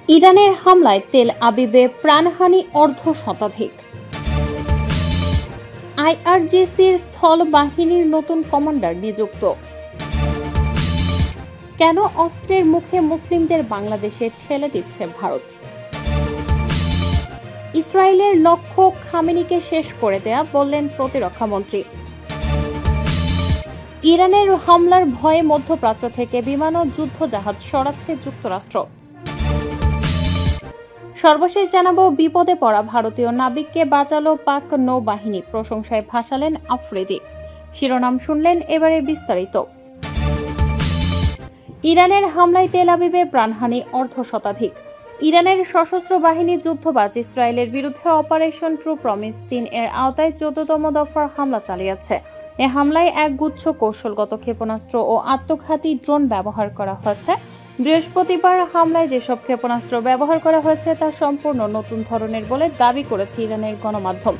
ইরানের হামলায় তেল আবিবে প্রাণহানি অর্ধ শতাধিক। আইআরজিসির স্থল বাহিনীর নতুন কমান্ডার নিযুক্ত। কেন অস্ত্রের মুখে মুসলিমদের বাংলাদেশে ঠেলে দিচ্ছে ভারত? ইসরায়েলের লক্ষ্য খামেনিকে শেষ করে দেয়া, বললেন প্রতিরক্ষামন্ত্রী। ইরানের হামলার ভয়ে মধ্যপ্রাচ্য থেকে বিমান ও যুদ্ধজাহাজ সরাচ্ছে যুক্তরাষ্ট্র। সর্বশেষ জানাবো, বিপদে পড়া ভারতীয় নাবিককে বাঁচালো পাক নৌবাহিনী, প্রশংসায় ভাসালেন আফ্রিদি। শিরোনাম শুনলেন, এবারে বিস্তারিত। ইরানের হামলায় তেল আবিবে প্রাণহানি অর্ধ শতাধিক। ইরানের সশস্ত্র বাহিনী যুদ্ধবাজ ইসরায়েলের বিরুদ্ধে অপারেশন ট্রু প্রমিস ৩ এর আওতায় ১৪তম দফার হামলা চালিয়েছে। এ হামলায় একগুচ্ছ কৌশলগত ক্ষেপণাস্ত্র ও আত্মঘাতী ড্রোন ব্যবহার করা হয়েছে। বৃহস্পতিবার হামলায় যেসব ক্ষেপণাস্ত্র ব্যবহার করা হয়েছে তা সম্পূর্ণ নতুন ধরনের বলে দাবি করেছে ইরানের গণমাধ্যম।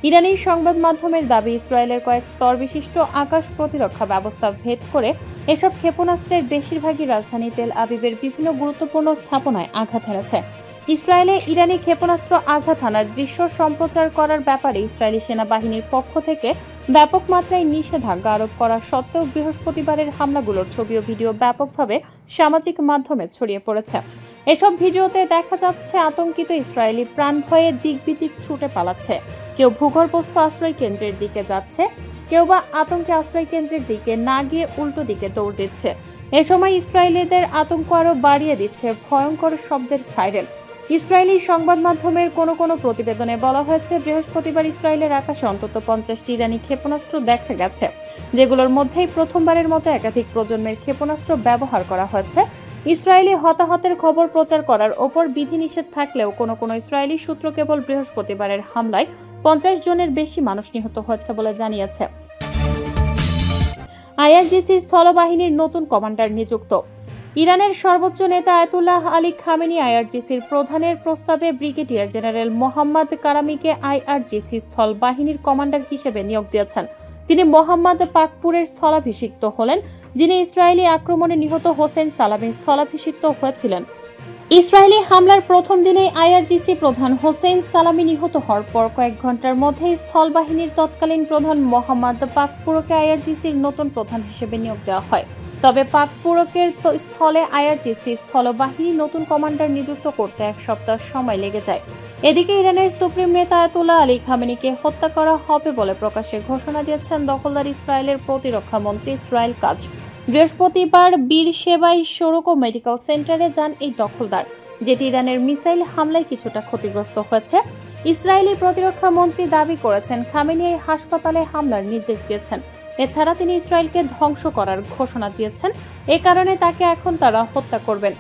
ইরানি সংবাদ মাধ্যমের দাবি, ইসরায়েলের কয়েক স্তর বিশিষ্ট আকাশ প্রতিরক্ষা ব্যবস্থা ভেদ করে এসব ক্ষেপণাস্ত্রের বেশিরভাগই রাজধানী তেল আবিবের বিভিন্ন গুরুত্বপূর্ণ স্থাপনায় আঘাত হেনেছে। ইসরায়েলে ইরানি ক্ষেপণাস্ত্র আঘাত হানার দৃশ্য সম্প্রচার করার ব্যাপারে ইসরায়েলি সেনাবাহিনীর পক্ষ থেকে ব্যাপক মাত্রায় নিষেধাজ্ঞা আরোপ করা সত্ত্বেও বৃহস্পতিবারের হামলাগুলোর ছবি ও ভিডিও ব্যাপকভাবে সামাজিক মাধ্যমে ছড়িয়ে পড়েছে। এসব ভিডিওতে দেখা যাচ্ছে আতঙ্কিত ইসরায়েলি প্রাণ ভয়ে দিকবিদিক ছুটে পালাচ্ছে। কেউ ভূগর্ভস্থ আশ্রয় কেন্দ্রের দিকে যাচ্ছে, কেউ বা আতঙ্কে আশ্রয় কেন্দ্রের দিকে না গিয়ে উল্টো দিকে দৌড় দিচ্ছে। এ সময় ইসরায়েলিদের আতঙ্ক আরও বাড়িয়ে দিচ্ছে ভয়ঙ্কর শব্দের সাইরেন। ইসরায়েলি সংবাদ মাধ্যমের কোনো প্রতিবেদনে বলা হয়েছে, বৃহস্পতিবার ইসরায়েলের আকাশে অন্তত ৫০টি ইরানি ক্ষেপণাস্ত্র দেখা গেছে, যেগুলোর মধ্যেই প্রথমবারের মতো একাধিক প্রজন্মের ক্ষেপণাস্ত্র ব্যবহার করা হয়েছে। ইসরায়েলি হতাহতের খবর প্রচার করার ওপর বিধিনিষেধ থাকলেও কোনো ইসরায়েলি সূত্র কেবল বৃহস্পতিবারের হামলায় ৫০ জনের বেশি মানুষ নিহত হয়েছে বলে জানিয়েছে। আইআরজিসি স্থলবাহিনীর নতুন কমান্ডার নিযুক্ত। ইরানের সর্বোচ্চ নেতা আয়াতুল্লাহ আলী খামেনি আইআরজিসির প্রধানের প্রস্তাবে ব্রিগেডিয়ার জেনারেল মোহাম্মদ কারামিকে আইআরজিসি স্থল বাহিনীর কমান্ডার হিসেবে নিয়োগ দিয়েছেন। তিনি মোহাম্মদ পাকপুরের স্থলাভিষিক্ত হলেন, যিনি ইসরায়েলি আক্রমণে নিহত হোসেন সালামির স্থলাভিষিক্ত হয়েছিলেন। ইসরায়েলি হামলার প্রথম দিনেই আইআরজিসি প্রধান হোসেন সালামি নিহত হওয়ার পর কয়েক ঘন্টার মধ্যেই স্থলবাহিনীর তৎকালীন প্রধান মোহাম্মদ পাকপুরকে আইআরজিসির নতুন প্রধান হিসেবে নিয়োগ দেওয়া হয়। তবে পাকপুরকের স্থলে আইআরজিসি স্থলবাহিনী নতুন কমান্ডার নিযুক্ত করতে ১ সপ্তাহ সময় লেগে যায়। এদিকে ইরানের সুপ্রিম নেতা আয়াতুল্লাহ আলী খামেনিকে হত্যা করা হবে বলে প্রকাশ্যে ঘোষণা দিয়েছেন দখলদার ইসরায়েলের প্রতিরক্ষা মন্ত্রী ইসরায়েল কাজ। বৃহস্পতিবার বীর সেবাই সড়ক ও মেডিকেল সেন্টারে যান এই দখলদার, যেটি ইরানের মিসাইল হামলায় কিছুটা ক্ষতিগ্রস্ত হয়েছে। ইসরায়েলি প্রতিরক্ষা মন্ত্রী দাবি করেছেন, খামেনি এই হাসপাতালে হামলার নির্দেশ দিয়েছেন। এছাড়া তিনি ইসরায়েলকে ধ্বংস করার ঘোষণা দিয়েছেন। এ কারণে তাকে এখন তারা হত্যা করবেন।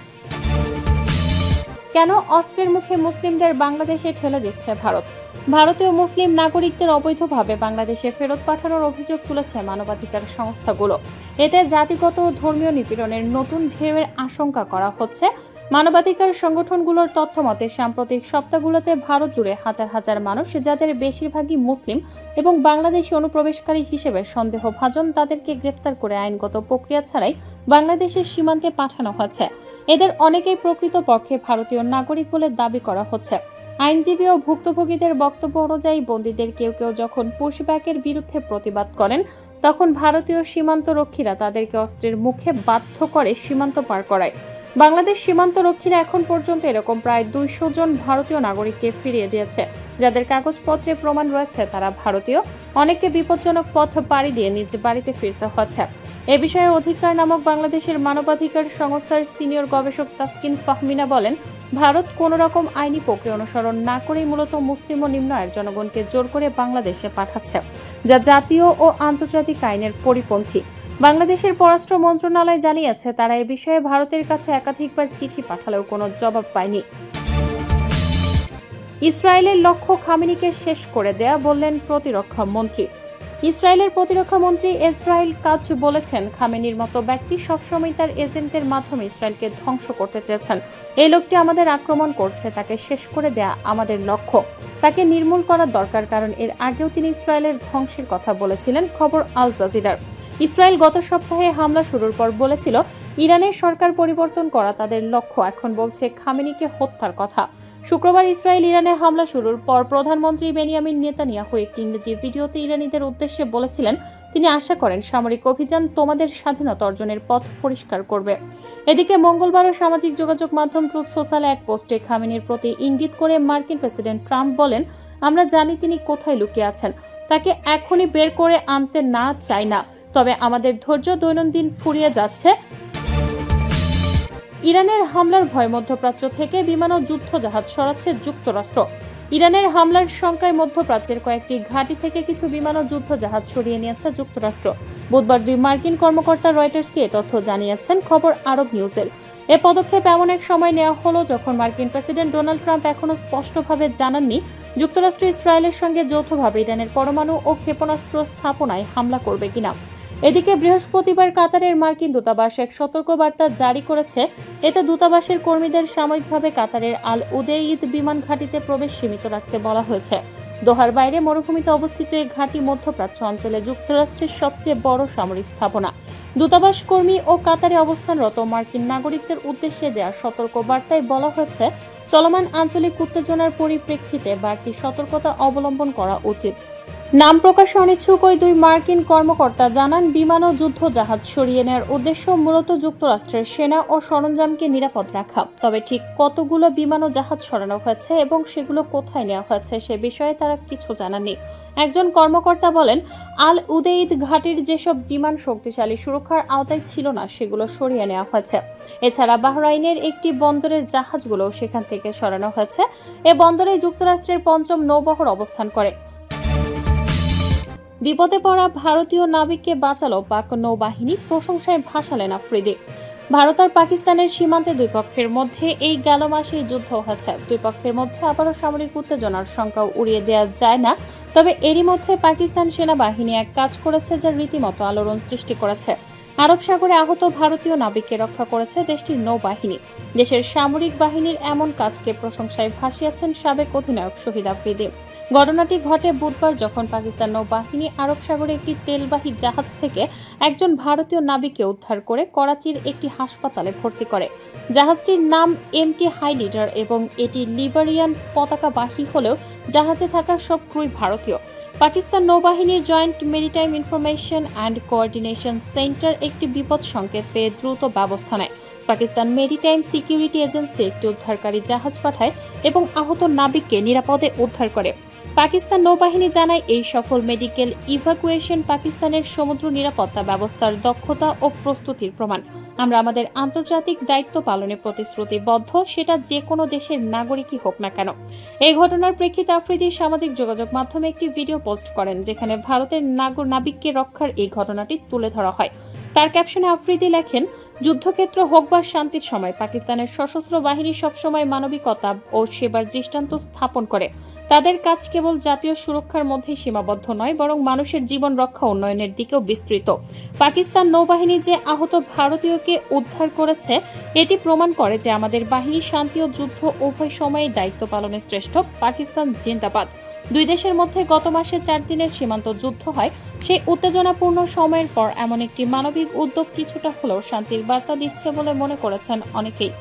কেন অস্ত্রের মুখে মুসলিমদের বাংলাদেশে ঠেলে দিচ্ছে ভারত? ভারতীয় মুসলিম নাগরিকদের অবৈধভাবে বাংলাদেশে ফেরত পাঠানোর অভিযোগ তুলেছে মানবাধিকার সংস্থাগুলো। এতে জাতিগত ও ধর্মীয় নিপীড়নের নতুন ঢেউয়ের আশঙ্কা করা হচ্ছে। মানবাধিকার সংগঠনগুলোর তথ্যমতে সাম্প্রতিক সপ্তাহগুলোতে ভারত জুড়ে হাজার হাজার মানুষ, যাদের বেশিরভাগই মুসলিম এবং বাংলাদেশি অনুপ্রবেশকারী হিসেবে সন্দেহভাজন, তাদেরকে গ্রেফতার করে আইনগত প্রক্রিয়া ছাড়াই বাংলাদেশের সীমান্তে পাঠানো হয়েছে। এদের অনেকেই প্রকৃতপক্ষে ভারতীয় নাগরিক বলে দাবি করা হচ্ছে। আইনজীবী ও ভুক্তভোগীদের বক্তব্য অনুযায়ী বন্দীদের কেউ যখন পুশব্যাকের বিরুদ্ধে প্রতিবাদ করেন, তখন ভারতীয় সীমান্তরক্ষীরা তাদেরকে অস্ত্রের মুখে বাধ্য করে সীমান্ত পার করায়। বাংলাদেশ সীমান্তরক্ষীরা এখন পর্যন্ত এরকম প্রায় ২০০ জন ভারতীয় নাগরিককে ফিরিয়ে দিয়েছে, যাদের কাগজপত্রে প্রমাণ রয়েছে তারা ভারতীয়। অনেককে বিপজ্জনক পথ পাড়ি দিয়ে নিজ বাড়িতে ফিরতে হচ্ছে। এ বিষয়ে অধিকার নামক বাংলাদেশের মানবাধিকার সংস্থার সিনিয়র গবেষক তাসকিন ফাহমিনা বলেন, ভারত কোনো রকম আইনি প্রক্রিয়া অনুসরণ না করেই মূলত মুসলিম ও নিম্ন আয়ের জনগণকে জোর করে বাংলাদেশে পাঠাচ্ছে, যা জাতীয় ও আন্তর্জাতিক আইনের পরিপন্থী। বাংলাদেশের পররাষ্ট্র মন্ত্রণালয় জানিয়েছে, তারা এ বিষয়ে ভারতের কাছে একাধিকবার চিঠি পাঠালেও কোনো জবাব পায়নি। ইসরায়েলের লক্ষ্য খামেনিকে শেষ করে দেয়া, বললেন প্রতিরক্ষা মন্ত্রী। ইসরায়েলের প্রতিরক্ষা মন্ত্রী ইসরায়েল কাজ বলেছেন, খামেনির মতো ব্যক্তি সবসময় তার এজেন্টদের মাধ্যমে ইসরায়েলকে ধ্বংস করতে চেয়েছেন। এই লোকটি আমাদের আক্রমণ করছে, তাকে শেষ করে দেয়া আমাদের লক্ষ্য। তাকে নির্মূল করার দরকার, কারণ এর আগেও তিনি ইসরায়েলের ধ্বংসের কথা বলেছিলেন। খবর আল জাজিরার। ইসরায়েল গত সপ্তাহে হামলা শুরুর পর বলেছিল ইরানের সরকার পরিবর্তন করা তাদের লক্ষ্য, এখন বলছে খামেনিকে হত্যার কথা। শুক্রবার ইসরায়েল ইরানে হামলা শুরুর পর প্রধানমন্ত্রী বেনিয়ামিন নেতানিয়াহু একটি ইংরেজি ভিডিওতে ইরানিদের উদ্দেশ্যে বলেছিলেন তিনি আশা করেন সামরিক অভিযান তোমাদের স্বাধীনতা অর্জনের পথ পরিষ্কার করবে। এদিকে মঙ্গলবারও সামাজিক যোগাযোগ মাধ্যম ট্রুথ সোশ্যালে এক পোস্টে খামেনির প্রতি ইঙ্গিত করে মার্কিন প্রেসিডেন্ট ট্রাম্প বলেন, আমরা জানি তিনি কোথায় লুকিয়ে আছেন, তাকে এখনই বের করে আনতে না চাই না, তবে আমাদের ধৈর্য দৈনন্দিন ফুরিয়ে যাচ্ছে। ইরানের হামলার ভয় মধ্যপ্রাচ্য থেকে বিমান ও যুদ্ধ জাহাজ সরাচ্ছে যুক্তরাষ্ট্র। ইরানের হামলার শঙ্কায় মধ্যপ্রাচ্যের কয়েকটি ঘাঁটি থেকে কিছু বিমান ও যুদ্ধ জাহাজ সরিয়ে নিয়েছে যুক্তরাষ্ট্র। বুধবার দুই মার্কিন কর্মকর্তা রয়টার্সকে এ তথ্য জানিয়েছেন খবর আরব নিউজের। এ পদক্ষেপ এমন এক সময় নেওয়া হলো যখন মার্কিন প্রেসিডেন্ট ডোনাল্ড ট্রাম্প এখনো স্পষ্টভাবে জানাননি যুক্তরাষ্ট্র ইসরায়েলের সঙ্গে যৌথভাবে ইরানের পরমাণু ও ক্ষেপণাস্ত্র স্থাপনায় হামলা করবে কিনা। এদিকে বৃহস্পতিবার কাতারের মার্কিন দূতাবাস এক সতর্কবার্তা জারি করেছে। এতে দূতাবাসের কর্মীদের সাময়িকভাবে কাতারের আল উদেইদ বিমান ঘাঁটিতে প্রবেশ সীমিত রাখতে বলা হয়েছে। দোহার বাইরে মরুভূমিতে অবস্থিত এই ঘাঁটি মধ্যপ্রাচ্য অঞ্চলে যুক্তরাষ্ট্রের সবচেয়ে বড় সামরিক স্থাপনা। দূতাবাস কর্মী ও কাতারে অবস্থানরত মার্কিন নাগরিকদের উদ্দেশ্যে দেওয়া সতর্কবার্তায় বলা হয়েছে চলমান আঞ্চলিক উত্তেজনার পরিপ্রেক্ষিতে বাড়তি সতর্কতা অবলম্বন করা উচিত। নাম প্রকাশে অনিচ্ছুক ওই দুই মার্কিন কর্মকর্তা জানান, বিমান ও যুদ্ধ জাহাজ সরিয়ে নেওয়ার উদ্দেশ্য মূলত যুক্তরাষ্ট্রের সেনা ও সরঞ্জামকে নিরাপদ রাখা। তবে ঠিক কতগুলো বিমান ও জাহাজ সরানো হয়েছে এবং সেগুলো কোথায় নেওয়া হয়েছে সে বিষয়ে তারা কিছু জানাননি। একজন কর্মকর্তা বলেন, আল উদেইদ ঘাটির যেসব বিমান শক্তিশালী সুরক্ষার আওতায় ছিল না সেগুলো সরিয়ে নেওয়া হয়েছে। এছাড়া বাহরাইনের একটি বন্দরের জাহাজগুলো সেখান থেকে সরানো হয়েছে। এ বন্দরে যুক্তরাষ্ট্রের পঞ্চম নৌবহর অবস্থান করে। বিপদে পড়া ভারতীয় নাবিককে বাঁচালো পাক নৌবাহিনী, প্রশংসায় ভাসালেন আফ্রিদি। ভারত আর পাকিস্তানের সীমান্তে দুই পক্ষের মধ্যে এই গেল মাসেই যুদ্ধ হয়েছে। দুই পক্ষের মধ্যে আবারও সামরিক উত্তেজনার শঙ্কাও উড়িয়ে দেওয়া যায় না। তবে এরই মধ্যে পাকিস্তান সেনাবাহিনী এক কাজ করেছে যা রীতিমতো আলোড়ন সৃষ্টি করেছে। আরব সাগরে আহত ভারতীয় নাবিককে রক্ষা করেছে দেশটির নৌবাহিনী। দেশের সামরিক বাহিনীর এমন কাজকে প্রশংসায় ভাসিয়েছেন সাবেক অধিনায়ক শহীদ আফ্রিদি। ঘটনাটি ঘটে বুধবার যখন পাকিস্তান নৌবাহিনী আরব সাগরে একটি তেলবাহী জাহাজ থেকে একজন ভারতীয় নাবিককে উদ্ধার করে করাচির একটি হাসপাতালে ভর্তি করে। জাহাজটির নাম এমটি হাইলিডার এবং এটি লিবারিয়ান পতাকাবাহী হলেও জাহাজে থাকা সব ক্রুই ভারতীয়। পাকিস্তান নৌবাহিনীর joint maritime information and coordination centre একটি বিপদ সংকেত পেয়ে দ্রুত ব্যবস্থা নেয়। পাকিস্তান মেরিটাইম সিকিউরিটি এজেন্সি একটি উদ্ধারকারী জাহাজ পাঠায় এবং আহত নাবিককে নিরাপদে উদ্ধার করে। পাকিস্তান নৌবাহিনী জানায়, এই সফল মেডিকেল ইভাকুয়েশন পাকিস্তানের সমুদ্র নিরাপত্তা ব্যবস্থার দক্ষতা ও প্রস্তুতির প্রমাণ। আমরা আমাদের আন্তর্জাতিক দায়িত্ব পালনে প্রতিশ্রুতিবদ্ধ, সেটা যে কোনো দেশের নাগরিকই হোক না কেন। এই ঘটনার প্রেক্ষিতে আফ্রিদি সামাজিক যোগাযোগ মাধ্যমে একটি ভিডিও পোস্ট করেন যেখানে ভারতের নাবিককে রক্ষার এই ঘটনাটি তুলে ধরা হয়। তার ক্যাপশনে আফ্রিদি লেখেন, যুদ্ধক্ষেত্র হোক বা শান্তির সময় পাকিস্তানের সশস্ত্র বাহিনী সবসময় মানবিকতা ও সেবার দৃষ্টান্ত স্থাপন করে। তাদের কাজ কেবল জাতীয় সুরক্ষার মধ্যেই সীমাবদ্ধ নয়, বরং মানুষের জীবন রক্ষা উন্নয়নের দিকেও বিস্তৃত। পাকিস্তান নৌবাহিনী যে আহত ভারতীয়কে উদ্ধার করেছে এটি প্রমাণ করে যে আমাদের বাহিনী শান্তি ও যুদ্ধ উভয় সময়ে দায়িত্ব পালনে শ্রেষ্ঠ। পাকিস্তান জিন্দাবাদ। দুই দেশের মধ্যে গত মাসে 4 দিনের সীমান্ত যুদ্ধ হয়। সেই উত্তেজনাপূর্ণ সময়ের পর এমন একটি মানবিক উদ্যোগ কিছুটা হলেও শান্তির বার্তা দিচ্ছে বলে মনে করেছেন অনেকেই।